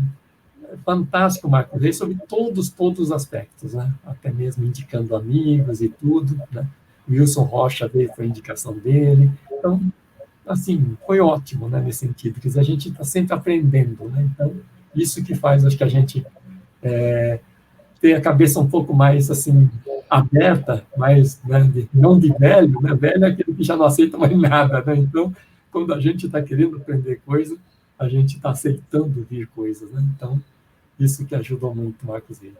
fantástico o Marcos Rey sobre todos os aspectos, né? Até mesmo indicando amigos e tudo, né? Wilson Rocha veio, foi a indicação dele. Então, assim, foi ótimo, né, nesse sentido, quer dizer, a gente está sempre aprendendo, né? Então, isso que faz, acho que a gente ter a cabeça um pouco mais, assim, aberta, mais, né, não de velho, né? Velho é aquele que já não aceita mais nada, né? Então, quando a gente está querendo aprender coisa, a gente está aceitando vir coisas, né? Então, isso que ajudou muito o Marcos Rey.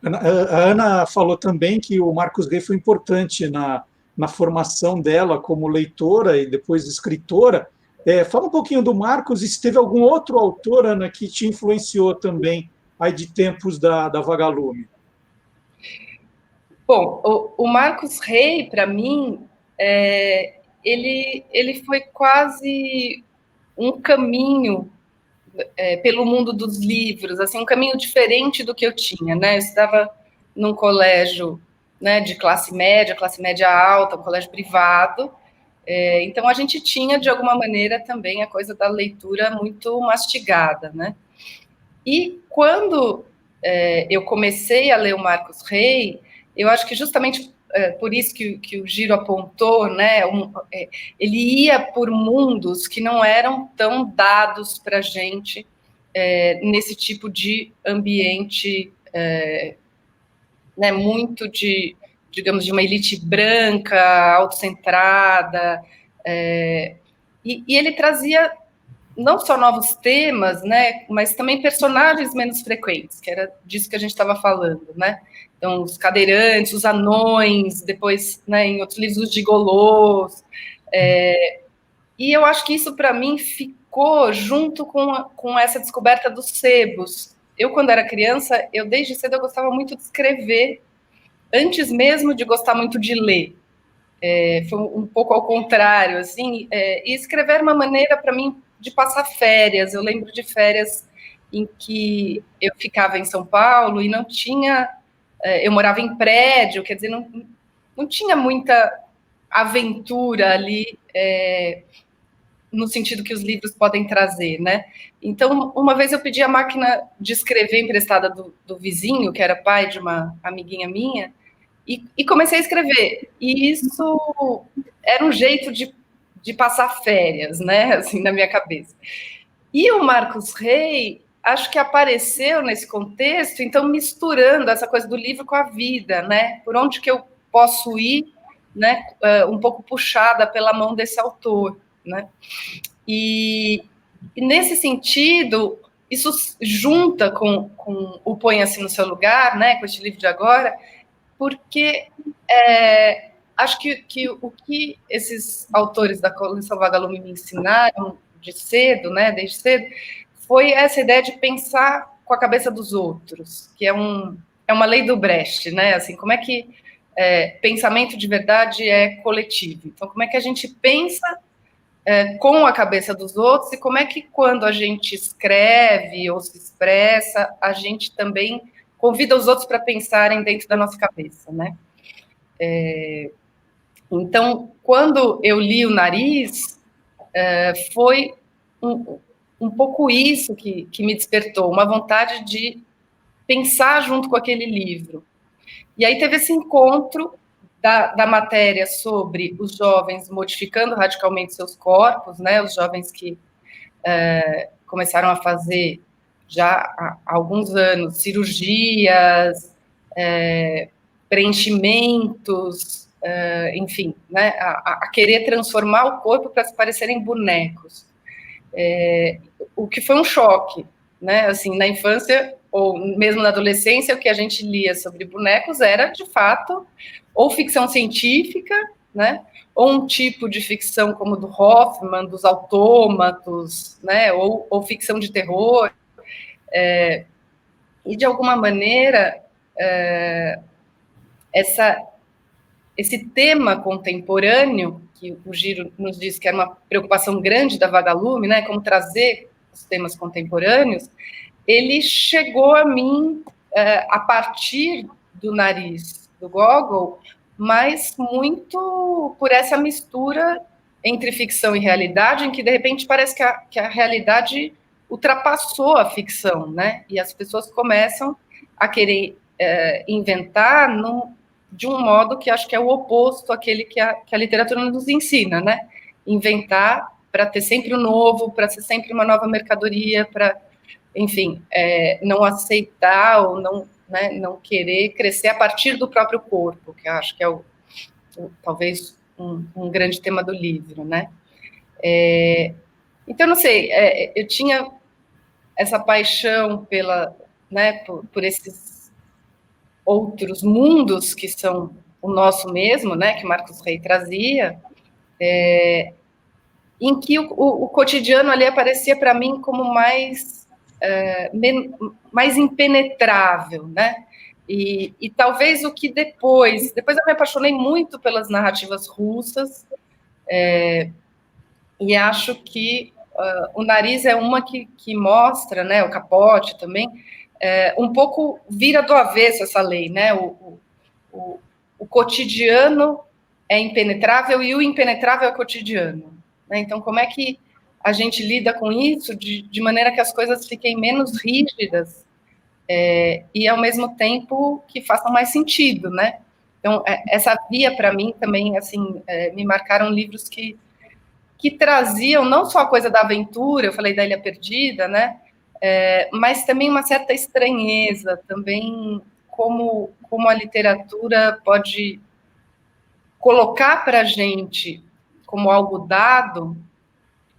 A Ana falou também que o Marcos Rey foi importante na formação dela como leitora e depois escritora. Fala um pouquinho do Marcos, e se teve algum outro autor, Ana, que te influenciou também aí de tempos da Vagalume. Bom, o Marcos Rey, para mim, ele foi quase um caminho pelo mundo dos livros, assim, um caminho diferente do que eu tinha, né? Eu estudava num colégio, né, de classe média alta, um colégio privado, então a gente tinha, de alguma maneira, também a coisa da leitura muito mastigada, né? E quando eu comecei a ler o Marcos Rey, eu acho que justamente por isso que o Giro apontou, né, ele ia por mundos que não eram tão dados para a gente nesse tipo de ambiente, né, muito de, digamos, de uma elite branca, autocentrada, e ele trazia não só novos temas, né, mas também personagens menos frequentes, que era disso que a gente estava falando, né? Então, os cadeirantes, os anões, depois, né, em outros livros, os gigolôs. E eu acho que isso, para mim, ficou junto com essa descoberta dos sebos. Eu, quando era criança, desde cedo, eu gostava muito de escrever, antes mesmo de gostar muito de ler. Foi um pouco ao contrário, assim, e escrever era uma maneira, para mim, de passar férias. Eu lembro de férias em que eu ficava em São Paulo e não tinha... eu morava em prédio, quer dizer, não tinha muita aventura ali, no sentido que os livros podem trazer, né? Então, uma vez eu pedi a máquina de escrever emprestada do vizinho, que era pai de uma amiguinha minha, e comecei a escrever. E isso era um jeito de passar férias, né? Assim, na minha cabeça. E o Marcos Rey, acho que apareceu nesse contexto, então misturando essa coisa do livro com a vida, né? Por onde que eu posso ir, né? Um pouco puxada pela mão desse autor, né? E nesse sentido, isso junta com o Ponha-se no Seu Lugar, né? Com este livro de agora, porque acho que o que esses autores da coleção Vagalume me ensinaram de cedo, né, desde cedo, foi essa ideia de pensar com a cabeça dos outros, que é uma lei do Brecht, né, assim, como é que pensamento de verdade é coletivo. Então, como é que a gente pensa com a cabeça dos outros e como é que quando a gente escreve ou se expressa, a gente também convida os outros para pensarem dentro da nossa cabeça, né? Então, quando eu li O Nariz, foi um pouco isso que me despertou, uma vontade de pensar junto com aquele livro. E aí teve esse encontro da matéria sobre os jovens modificando radicalmente seus corpos, né? Os jovens que começaram a fazer já há alguns anos cirurgias, preenchimentos, enfim, né? A querer transformar o corpo para se parecerem bonecos. O que foi um choque, né? Assim, na infância ou mesmo na adolescência, o que a gente lia sobre bonecos era, de fato, ou ficção científica, né? Ou um tipo de ficção como do Hoffman, dos autômatos, né? Ou ficção de terror. E, de alguma maneira, esse tema contemporâneo, que o Giro nos disse que era uma preocupação grande da Vagalume, né, como trazer os temas contemporâneos, ele chegou a mim a partir do Nariz do Gogol, mas muito por essa mistura entre ficção e realidade, em que, de repente, parece que a realidade ultrapassou a ficção, né? E as pessoas começam a querer inventar de um modo que acho que é o oposto àquele que a literatura nos ensina, né? Inventar para ter sempre o novo, para ser sempre uma nova mercadoria, para, enfim, não aceitar ou não querer crescer a partir do próprio corpo, que eu acho que é talvez um grande tema do livro, né? Então, não sei, eu tinha essa paixão por esses outros mundos que são o nosso mesmo, né, que Marcos Rey trazia, em que o cotidiano ali aparecia para mim como mais impenetrável, né? E talvez o que depois eu me apaixonei muito pelas narrativas russas, e acho que o Nariz é uma que mostra, né, o Capote também, um pouco vira do avesso essa lei, né? O cotidiano é impenetrável e o impenetrável é o cotidiano, né? Então, como é que a gente lida com isso de maneira que as coisas fiquem menos rígidas e, ao mesmo tempo, que façam mais sentido, né? Então, essa via, para mim, também, assim, me marcaram livros que traziam não só a coisa da aventura, eu falei da Ilha Perdida, né? Mas também uma certa estranheza, também como a literatura pode colocar para a gente como algo dado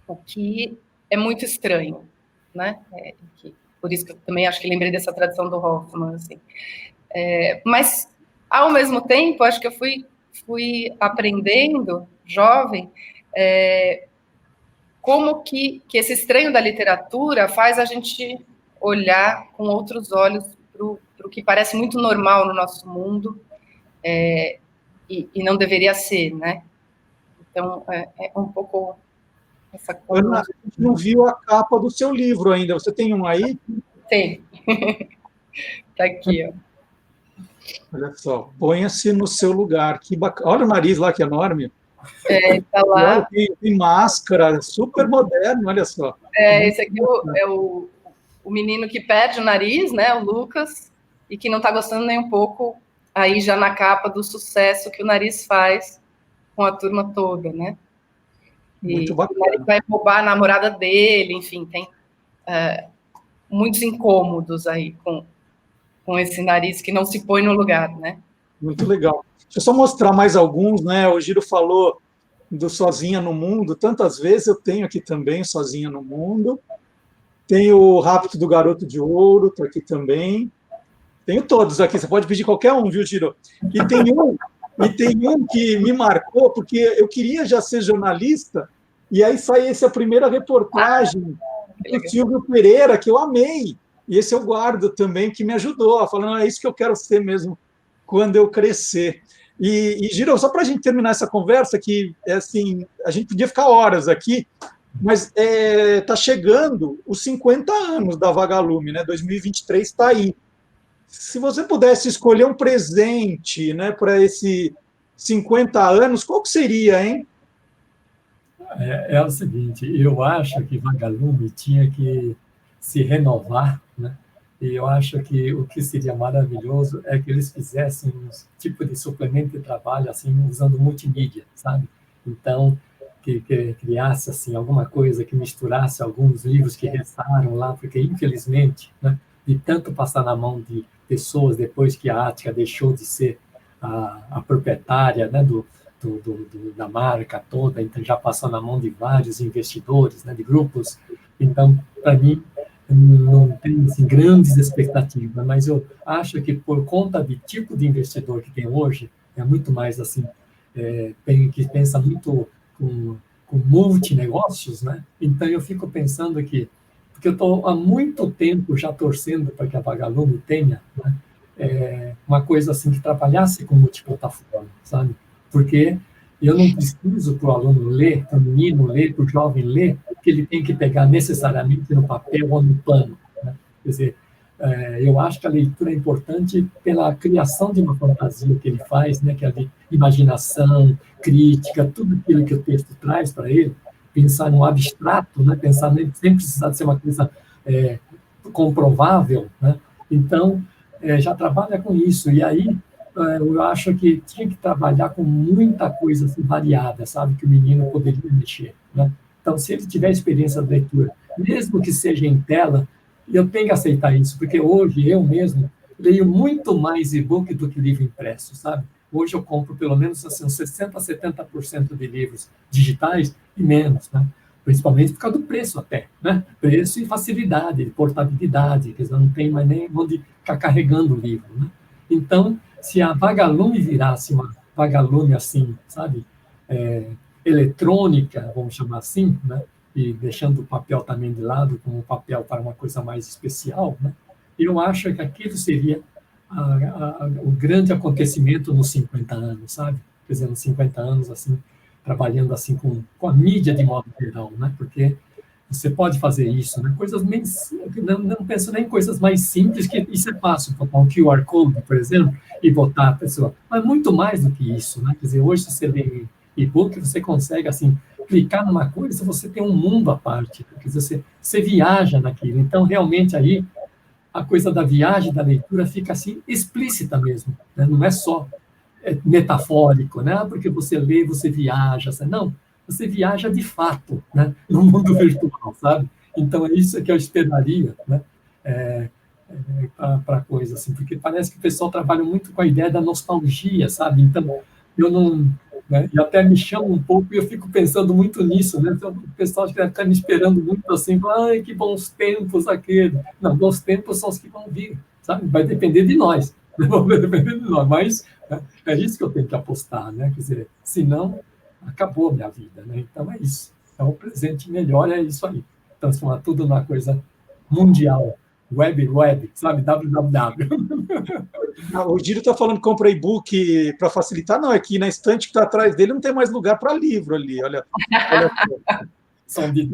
o que é muito estranho, né? Por isso que eu também acho que lembrei dessa tradição do Hoffman, assim. Mas, ao mesmo tempo, acho que eu fui aprendendo, jovem, como que esse estranho da literatura faz a gente olhar com outros olhos para o que parece muito normal no nosso mundo, e não deveria ser, né? Então, é um pouco essa coisa. Ana, a gente não viu a capa do seu livro ainda. Você tem um aí? Tem. Está aqui, ó. Olha só, ponha-se no seu lugar. Que bacana. Olha o nariz lá, que enorme. Está lá. Tem máscara, super moderno, olha só. Esse aqui é o menino que perde o nariz, né, o Lucas, e que não está gostando nem um pouco, aí já na capa, do sucesso que o Nariz faz com a turma toda, né? Muito bacana. O Nariz vai roubar a namorada dele, enfim, tem muitos incômodos aí com esse Nariz que não se põe no lugar, né? Muito legal. Deixa eu só mostrar mais alguns, né? O Giro falou do Sozinha no Mundo, tantas vezes eu tenho aqui também Sozinha no Mundo. Tem o Rapto do Garoto de Ouro, está aqui também. Tenho todos aqui, você pode pedir qualquer um, viu, Giro? E tem um que me marcou, porque eu queria já ser jornalista, e aí sai essa primeira reportagem do Silvio Pereira, que eu amei. E esse eu guardo também, que me ajudou, falando, é isso que eu quero ser mesmo quando eu crescer. E Giro, só para a gente terminar essa conversa, que assim, a gente podia ficar horas aqui, mas está chegando os 50 anos da Vagalume, né? 2023 está aí. Se você pudesse escolher um presente, né, para esses 50 anos, qual que seria, hein? É o seguinte, eu acho que Vagalume tinha que se renovar, né? E eu acho que o que seria maravilhoso é que eles fizessem um tipo de suplemento de trabalho, assim, usando multimídia, sabe? Então, que criasse, assim, alguma coisa que misturasse alguns livros que restaram lá, porque, infelizmente, né, de tanto passar na mão de pessoas depois que a Ática deixou de ser a proprietária, né, da marca toda, então já passou na mão de vários investidores, né, de grupos. Então, para mim, não tem assim, grandes expectativas, mas eu acho que por conta do tipo de investidor que tem hoje, é muito mais assim, que pensa muito com multinegócios, né? Então eu fico pensando que, porque eu estou há muito tempo já torcendo para que a Vagalume tenha, né, uma coisa assim que trabalhasse com multiplataforma, sabe? Porque eu não preciso para o aluno ler, para o menino ler, para o jovem ler, que ele tem que pegar necessariamente no papel ou no plano, né? Quer dizer, eu acho que a leitura é importante pela criação de uma fantasia que ele faz, né? Que é a de imaginação, crítica, tudo aquilo que o texto traz para ele, pensar no abstrato, né? Pensar sem precisar de ser uma coisa comprovável, né? Então, já trabalha com isso. E aí, eu acho que tinha que trabalhar com muita coisa assim, variada, sabe? Que o menino poderia mexer, né? Então, se ele tiver experiência de leitura, mesmo que seja em tela, eu tenho que aceitar isso, porque hoje eu mesmo leio muito mais e-book do que livro impresso, sabe? Hoje eu compro pelo menos assim, uns 60% a 70% de livros digitais e menos, né? Principalmente por causa do preço até, né? Preço e facilidade, portabilidade, quer dizer, não tem mais nem onde ficar carregando o livro, né? Então, se a Vagalume virasse uma Vagalume assim, sabe? Eletrônica, vamos chamar assim, né? E deixando o papel também de lado, como um papel para uma coisa mais especial, né? Eu acho que aquilo seria o grande acontecimento nos 50 anos, sabe? Quer dizer, nos 50 anos, assim, trabalhando assim com a mídia de modo geral, né? Porque você pode fazer isso, né? Coisas bem, não penso nem em coisas mais simples, que isso é fácil, botar um QR Code, por exemplo, e botar a pessoa. Mas muito mais do que isso, né? Quer dizer, hoje você lê e-book, você consegue, assim, clicar numa coisa, você tem um mundo à parte, quer dizer, você viaja naquilo. Então, realmente, aí, a coisa da viagem, da leitura, fica, assim, explícita mesmo, né? Não é só metafórico, né? Porque você lê, você viaja, não, você viaja de fato, né? No mundo virtual, sabe? Então, é isso que eu esperaria, né? Para coisa assim, porque parece que o pessoal trabalha muito com a ideia da nostalgia, sabe? Então, eu não... Né? E até me chama um pouco e eu fico pensando muito nisso, né? Então, o pessoal deve estar me esperando muito assim, ai, que bons tempos aquele. Não, bons tempos são os que vão vir, sabe? Vai depender de nós, vai depender de nós, mas é isso que eu tenho que apostar, né? Quer dizer, senão, acabou a minha vida, né? Então, é isso. Então, o presente melhor é isso aí. Transformar tudo numa coisa mundial. Web, sabe? www. O Giro está falando que compra e-book para facilitar. Não, é que na estante que está atrás dele não tem mais lugar para livro ali. Olha. São de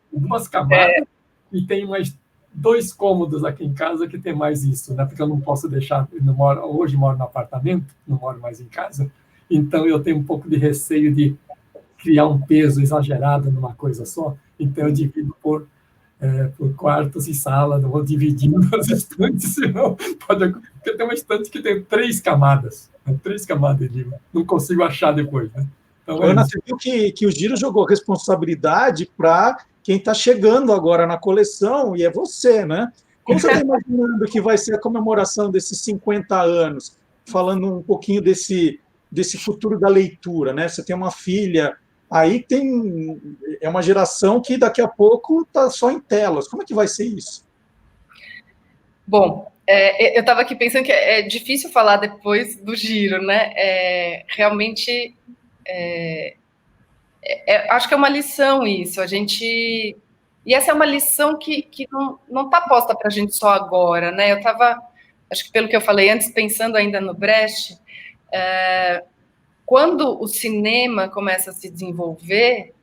duas camadas e tem mais 2 cômodos aqui em casa que tem mais isso, né? Porque eu não posso deixar... hoje moro no apartamento, não moro mais em casa, então eu tenho um pouco de receio de criar um peso exagerado numa coisa só, então eu divido por quartos e salas, não vou dividindo as estantes, senão pode... Porque tem uma estante que tem 3 camadas, né? 3 camadas de livro, não consigo achar depois, né? Então, Ana, você viu que o Giro jogou responsabilidade para quem está chegando agora na coleção, e é você, né? Como você está imaginando que vai ser a comemoração desses 50 anos? Falando um pouquinho desse futuro da leitura, né? Você tem uma filha, aí é uma geração que daqui a pouco está só em telas. Como é que vai ser isso? Bom, eu estava aqui pensando que é difícil falar depois do Giro, né? Realmente, acho que é uma lição isso. E essa é uma lição que não está posta para a gente só agora, né? Eu estava, acho que pelo que eu falei antes, pensando ainda no Brecht, quando o cinema começa a se desenvolver,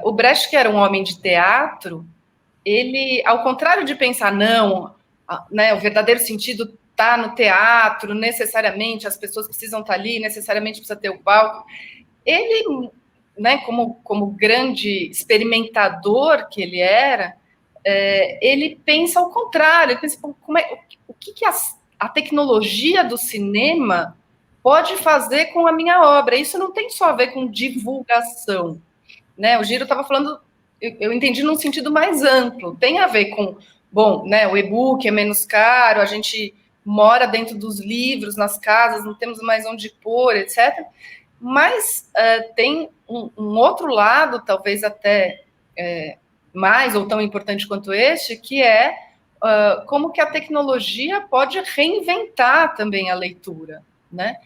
o Brecht, que era um homem de teatro, ele, ao contrário de pensar, não, né, o verdadeiro sentido está no teatro, necessariamente, as pessoas precisam estar ali, necessariamente precisa ter o palco, ele, né, como grande experimentador que ele era, ele pensa ao contrário, ele pensa, o que a tecnologia do cinema pode fazer com a minha obra? Isso não tem só a ver com divulgação, né? O Giro estava falando, eu entendi num sentido mais amplo, tem a ver com, bom, né, o e-book é menos caro, a gente mora dentro dos livros, nas casas, não temos mais onde pôr, etc., mas tem um outro lado, talvez até mais ou tão importante quanto este, que é como que a tecnologia pode reinventar também a leitura, né?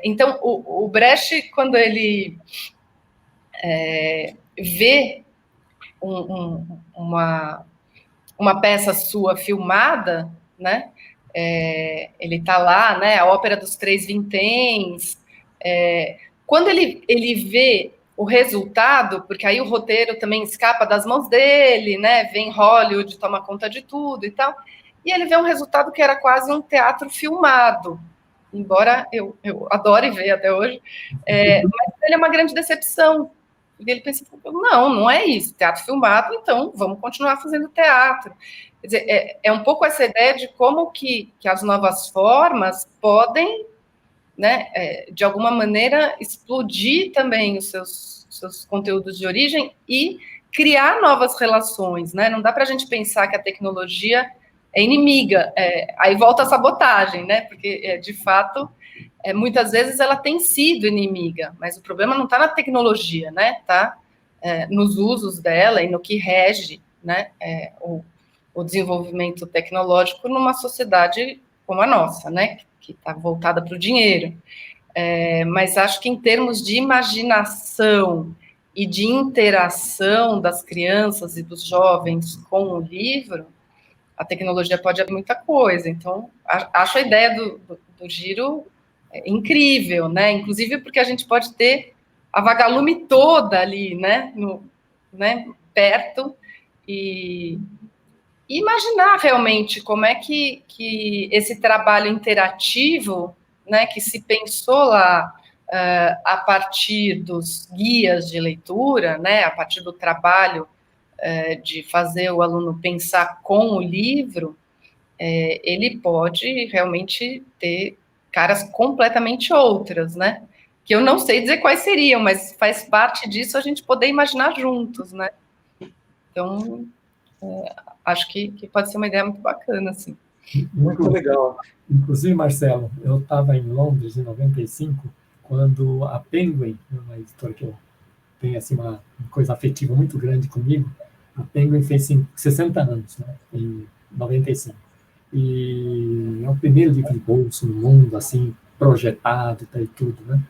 Então, o Brecht, quando ele vê uma peça sua filmada, né? Ele está lá, né? A Ópera dos Três Vinténs, Quando ele vê o resultado, porque aí o roteiro também escapa das mãos dele, né? Vem Hollywood, toma conta de tudo e tal, e ele vê um resultado que era quase um teatro filmado, embora eu adore ver até hoje, mas ele é uma grande decepção. E ele pensa, não é isso, teatro filmado, então vamos continuar fazendo teatro. Quer dizer, é um pouco essa ideia de como que as novas formas podem, né, de alguma maneira, explodir também os seus conteúdos de origem e criar novas relações, né? Não dá para a gente pensar que a tecnologia é inimiga. Aí volta a sabotagem, né? Porque, de fato, muitas vezes ela tem sido inimiga, mas o problema não está na tecnologia, né? Está nos usos dela e no que rege, né, o desenvolvimento tecnológico numa sociedade como a nossa, né? Que está voltada para o dinheiro. Mas acho que em termos de imaginação e de interação das crianças e dos jovens com o livro, a tecnologia pode abrir muita coisa. Então, acho a ideia do Giro incrível, né? Inclusive porque a gente pode ter a Vagalume toda ali, né? Perto, e imaginar realmente como é que esse trabalho interativo, né, que se pensou lá a partir dos guias de leitura, né, a partir do trabalho de fazer o aluno pensar com o livro, ele pode realmente ter caras completamente outras, né? Que eu não sei dizer quais seriam, mas faz parte disso a gente poder imaginar juntos, né? Então, acho que pode ser uma ideia muito bacana, assim. Muito legal. Inclusive, Marcelo, eu estava em Londres em 95, quando a Penguin, uma editora que eu tenho assim, uma coisa afetiva muito grande comigo, a Penguin fez 60 anos, né, em 95. E é o primeiro livro de bolso no mundo, assim, projetado e tudo, né?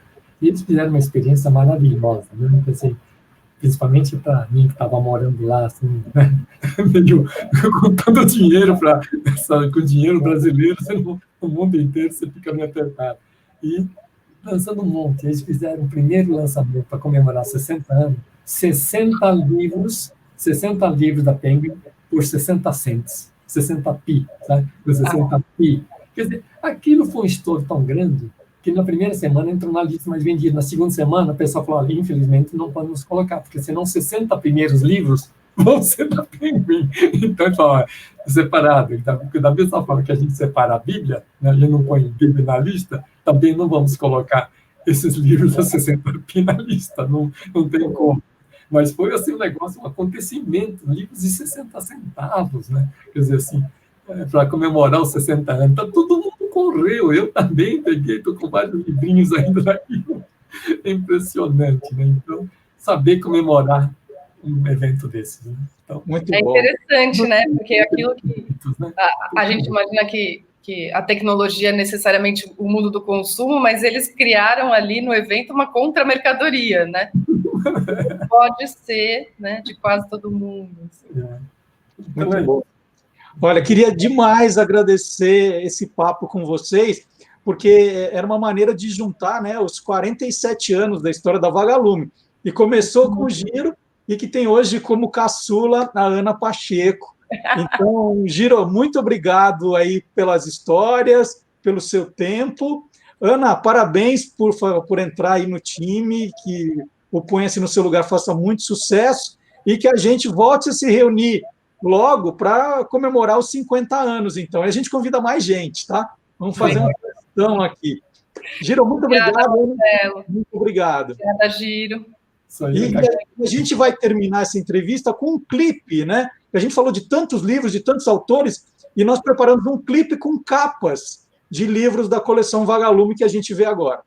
E eles fizeram uma experiência maravilhosa, né? Eu pensei, principalmente para mim que estava morando lá, assim, né? Meio com todo o dinheiro com o dinheiro brasileiro, no mundo inteiro você fica meio apertado. E lançando um monte, eles fizeram o primeiro lançamento para comemorar 60 anos, 60 livros da Penguin por 60 cents, 60 pi, sabe? Por 60 pi. Quer dizer, aquilo foi um estouro tão grande que na primeira semana entrou na lista mais vendida. Na segunda semana, o pessoal falou, olha, infelizmente não podemos colocar, porque senão 60 primeiros livros vão ser da Penguin. Então, ele falou, separado. Então, da mesma forma que a gente separa a Bíblia, né, a gente não põe Bíblia na lista, também não vamos colocar esses livros da 60 pi na lista, não tem como. Mas foi assim um negócio, um acontecimento, livros de 60 centavos, né? Quer dizer, assim, para comemorar os 60 anos, tá, todo mundo correu, eu também peguei, estou com vários livrinhos ainda daquilo. É impressionante, né? Então, saber comemorar um evento desses, né? Então, muito bom. Interessante, né? Porque aquilo que a gente imagina que a tecnologia é necessariamente o mundo do consumo, mas eles criaram ali no evento uma contra-mercadoria, né? Pode ser, né, de quase todo mundo. Assim. Muito bom. Olha, queria demais agradecer esse papo com vocês, porque era uma maneira de juntar, né, os 47 anos da história da Vagalume. E começou com o Giro, e que tem hoje como caçula a Ana Pacheco. Então, Giro, muito obrigado aí pelas histórias, pelo seu tempo. Ana, parabéns por entrar aí no time, que o Ponha-se no Seu Lugar faça muito sucesso e que a gente volte a se reunir logo para comemorar os 50 anos, então. E a gente convida mais gente, tá? Vamos fazer uma questão aqui. Giro, muito obrigado. Muito obrigado. Obrigada, Giro. E a gente vai terminar essa entrevista com um clipe, né? A gente falou de tantos livros, de tantos autores, e nós preparamos um clipe com capas de livros da coleção Vagalume que a gente vê agora.